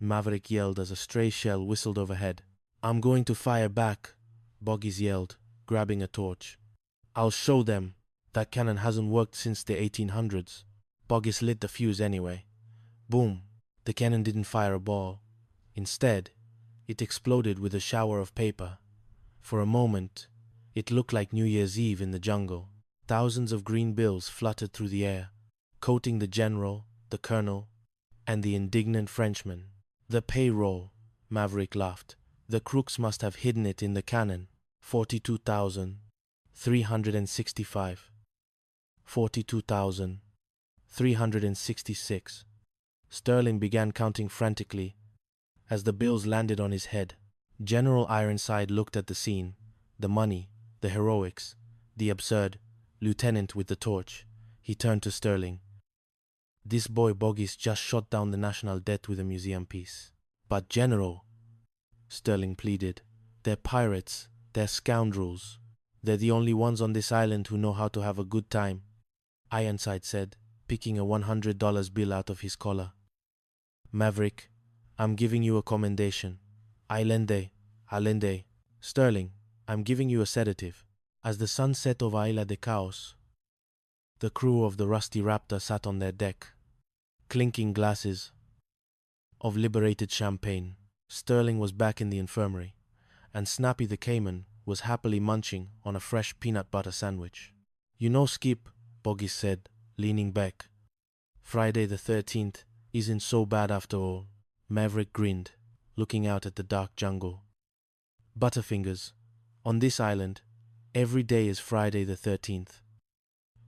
Maverick yelled as a stray shell whistled overhead. I'm going to fire back, Boggis yelled, grabbing a torch. I'll show them. That cannon hasn't worked since the 1800s. Boggis lit the fuse anyway. Boom. The cannon didn't fire a ball. Instead, it exploded with a shower of paper. For a moment, it looked like New Year's Eve in the jungle. Thousands of green bills fluttered through the air, coating the general, the colonel, and the indignant Frenchman. The payroll, Maverick laughed. The crooks must have hidden it in the cannon. 42,365. 42,366. Sterling began counting frantically as the bills landed on his head. General Ironside looked at the scene, the money, the heroics, the absurd. Lieutenant with the torch. He turned to Sterling. This boy Boggis just shot down the national debt with a museum piece. But General, Sterling pleaded, they're pirates, they're scoundrels. They're the only ones on this island who know how to have a good time, Ironside said, picking a $100 bill out of his collar. Maverick, I'm giving you a commendation. Allende. Sterling, I'm giving you a sedative. As the sun set over Isla de Caos, the crew of the Rusty Raptor sat on their deck, clinking glasses of liberated champagne. Sterling was back in the infirmary, and Snappy the Cayman was happily munching on a fresh peanut butter sandwich. You know, Skip, Boggis said, leaning back. Friday the 13th isn't so bad after all. Maverick grinned, looking out at the dark jungle. Butterfingers, on this island, every day is Friday the 13th.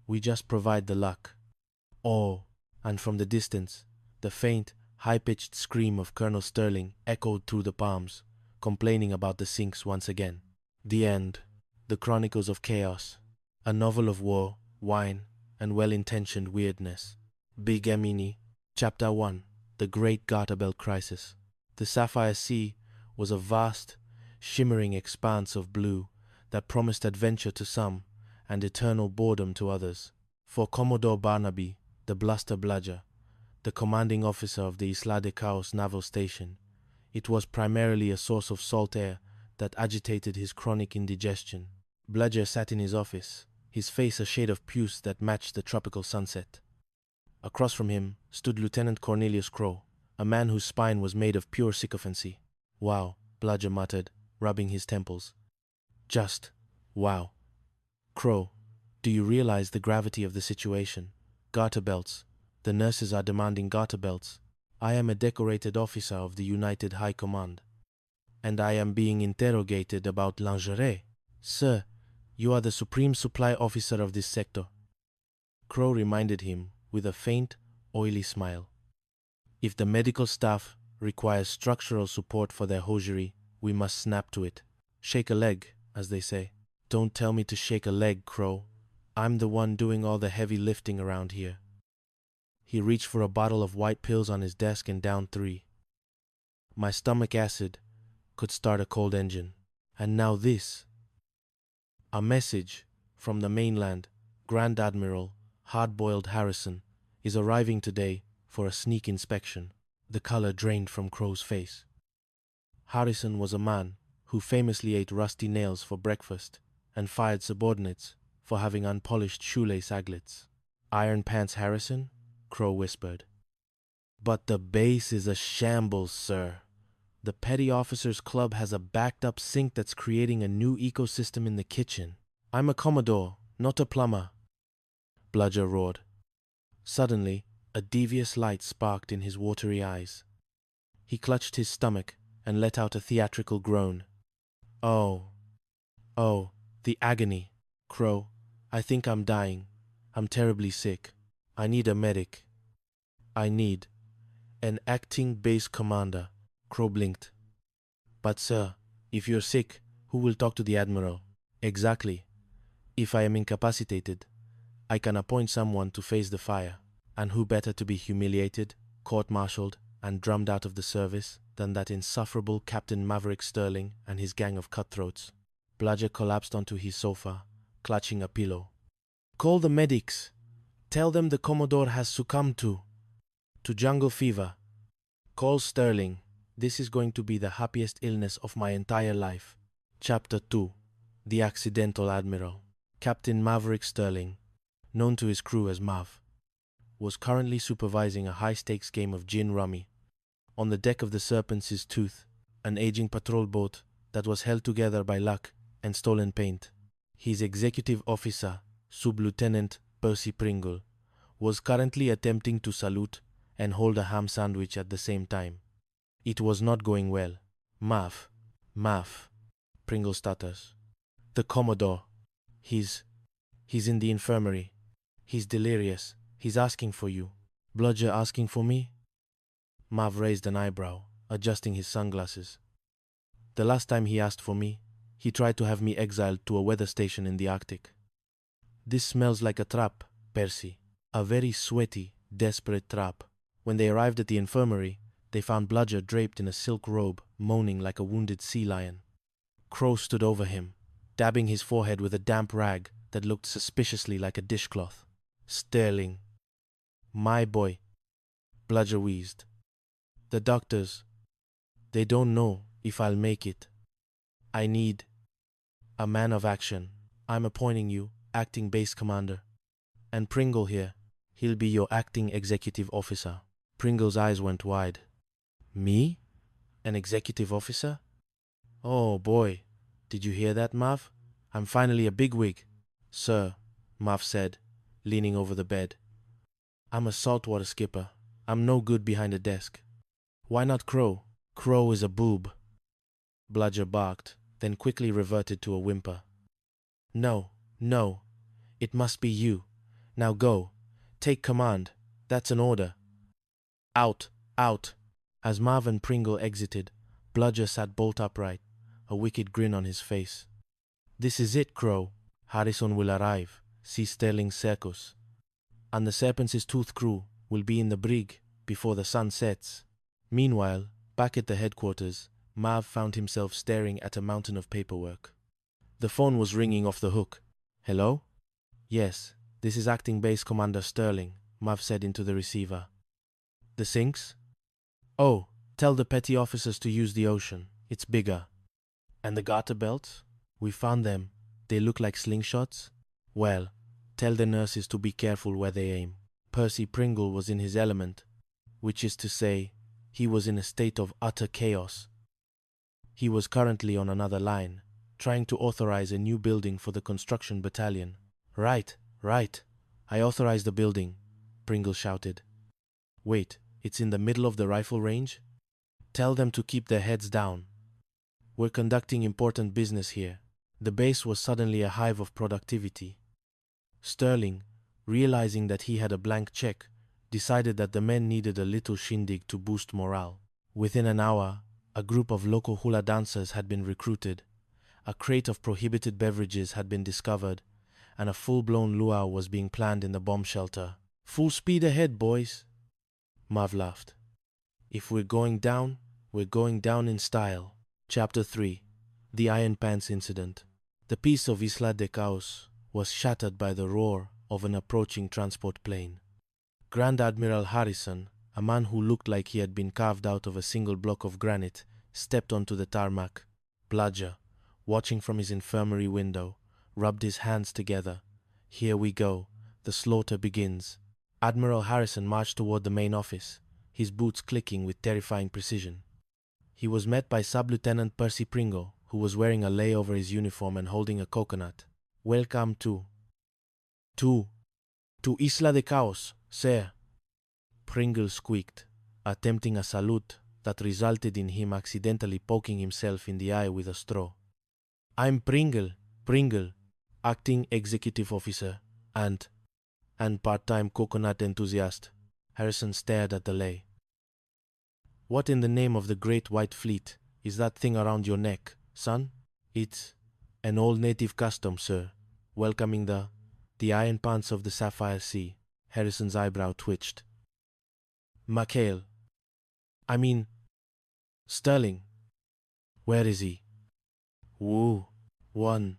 We just provide the luck. Oh, and from the distance, the faint, high-pitched scream of Colonel Sterling echoed through the palms, complaining about the sinks once again. The End. The Chronicles of Chaos. A novel of war, wine, and well-intentioned weirdness. Big Amini. Chapter 1. The Great Garter Belt Crisis. The Sapphire Sea was a vast, shimmering expanse of blue that promised adventure to some and eternal boredom to others. For Commodore Barnaby, the bluster bludger, the commanding officer of the Isla de Caos naval station, it was primarily a source of salt air that agitated his chronic indigestion. Bludger sat in his office, his face a shade of puce that matched the tropical sunset. Across from him stood Lieutenant Cornelius Crow, a man whose spine was made of pure sycophancy. Wow, Bludger muttered, rubbing his temples. Just wow. Crow, do you realize the gravity of the situation? Garter belts. The nurses are demanding garter belts. I am a decorated officer of the United High Command, and I am being interrogated about lingerie. Sir, you are the supreme supply officer of this sector. Crow reminded him with a faint, oily smile. If the medical staff requires structural support for their hosiery, we must snap to it. Shake a leg, as they say. Don't tell me to shake a leg, Crow. I'm the one doing all the heavy lifting around here. He reached for a bottle of white pills on his desk and downed 3. My stomach acid could start a cold engine. And now this. A message from the mainland. Grand Admiral Hard-Boiled Harrison is arriving today for a sneak inspection. The color drained from Crow's face. Harrison was a man who famously ate rusty nails for breakfast and fired subordinates for having unpolished shoelace aglets. Iron Pants Harrison? Crow whispered. But the base is a shambles, sir. The Petty Officers Club has a backed-up sink that's creating a new ecosystem in the kitchen. I'm a Commodore, not a plumber, Bludger roared. Suddenly, a devious light sparked in his watery eyes. He clutched his stomach and let out a theatrical groan. Oh, the agony. Crow, I think I'm dying. I'm terribly sick. I need a medic. I need an acting base commander. Crow blinked. But sir, if you're sick, who will talk to the Admiral? Exactly. If I am incapacitated, I can appoint someone to face the fire. And who better to be humiliated, court-martialed, and drummed out of the service than that insufferable Captain Maverick Sterling and his gang of cutthroats? Bludger collapsed onto his sofa, clutching a pillow. Call the medics. Tell them the Commodore has succumbed to jungle fever. Call Sterling. This is going to be the happiest illness of my entire life. Chapter 2. The Accidental Admiral. Captain Maverick Sterling, known to his crew as Mav, was currently supervising a high-stakes game of gin rummy on the deck of the Serpent's Tooth, an aging patrol boat that was held together by luck and stolen paint. His executive officer, Sub-Lieutenant Percy Pringle, was currently attempting to salute and hold a ham sandwich at the same time. It was not going well. Mav, Pringle stutters. The Commodore. He's in the infirmary. He's delirious. He's asking for you. Bludger asking for me? Mav raised an eyebrow, adjusting his sunglasses. The last time he asked for me, he tried to have me exiled to a weather station in the Arctic. This smells like a trap, Percy. A very sweaty, desperate trap. When they arrived at the infirmary, they found Bludger draped in a silk robe, moaning like a wounded sea lion. Crow stood over him, dabbing his forehead with a damp rag that looked suspiciously like a dishcloth. Sterling. My boy. Bludger wheezed. The doctors. They don't know if I'll make it. I need a man of action. I'm appointing you acting base commander. And Pringle here. He'll be your acting executive officer. Pringle's eyes went wide. Me? An executive officer? Oh boy. Did you hear that, Mav? I'm finally a bigwig. Sir, Mav said, leaning over the bed. I'm a saltwater skipper. I'm no good behind a desk. Why not Crow? Crow is a boob. Bludger barked, then quickly reverted to a whimper. No. It must be you. Now go. Take command. That's an order. Out. As Mav and Pringle exited, Bludger sat bolt upright, a wicked grin on his face. This is it, Crow. Harrison will arrive. See Sterling Circus. And the Serpent's Tooth crew will be in the brig before the sun sets. Meanwhile, back at the headquarters, Mav found himself staring at a mountain of paperwork. The phone was ringing off the hook. Hello? Yes, this is Acting Base Commander Sterling, Mav said into the receiver. The sinks? Oh, tell the petty officers to use the ocean. It's bigger. And the garter belts? We found them. They look like slingshots? Well, tell the nurses to be careful where they aim. Percy Pringle was in his element, which is to say, he was in a state of utter chaos. He was currently on another line, trying to authorize a new building for the construction battalion. Right. I authorize the building, Pringle shouted. Wait, it's in the middle of the rifle range? Tell them to keep their heads down. We're conducting important business here. The base was suddenly a hive of productivity. Sterling, realizing that he had a blank check, decided that the men needed a little shindig to boost morale. Within an hour, a group of local hula dancers had been recruited, a crate of prohibited beverages had been discovered, and a full-blown luau was being planned in the bomb shelter. Full speed ahead, boys. Mav laughed. If we're going down in style. Chapter 3. The Iron Pants Incident. The peace of Isla de Caos was shattered by the roar of an approaching transport plane. Grand Admiral Harrison, a man who looked like he had been carved out of a single block of granite, stepped onto the tarmac. Bludger, watching from his infirmary window, rubbed his hands together. Here we go. The slaughter begins. Admiral Harrison marched toward the main office, his boots clicking with terrifying precision. He was met by Sub-Lieutenant Percy Pringle, who was wearing a lei over his uniform and holding a coconut. Welcome to Isla de Caos, sir. Pringle squeaked, attempting a salute that resulted in him accidentally poking himself in the eye with a straw. I'm Pringle, acting executive officer, and part-time coconut enthusiast. Harrison stared at the lei. What in the name of the Great White Fleet is that thing around your neck, son? It's an old native custom, sir, welcoming the iron pants of the Sapphire Sea. Harrison's eyebrow twitched. McHale. I mean, Sterling. Where is he? Woo. One.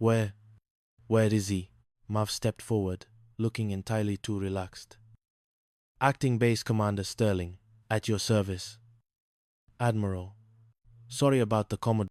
Where is he? Mav stepped forward, looking entirely too relaxed. Acting Base Commander Sterling, at your service. Admiral, sorry about the Commodore.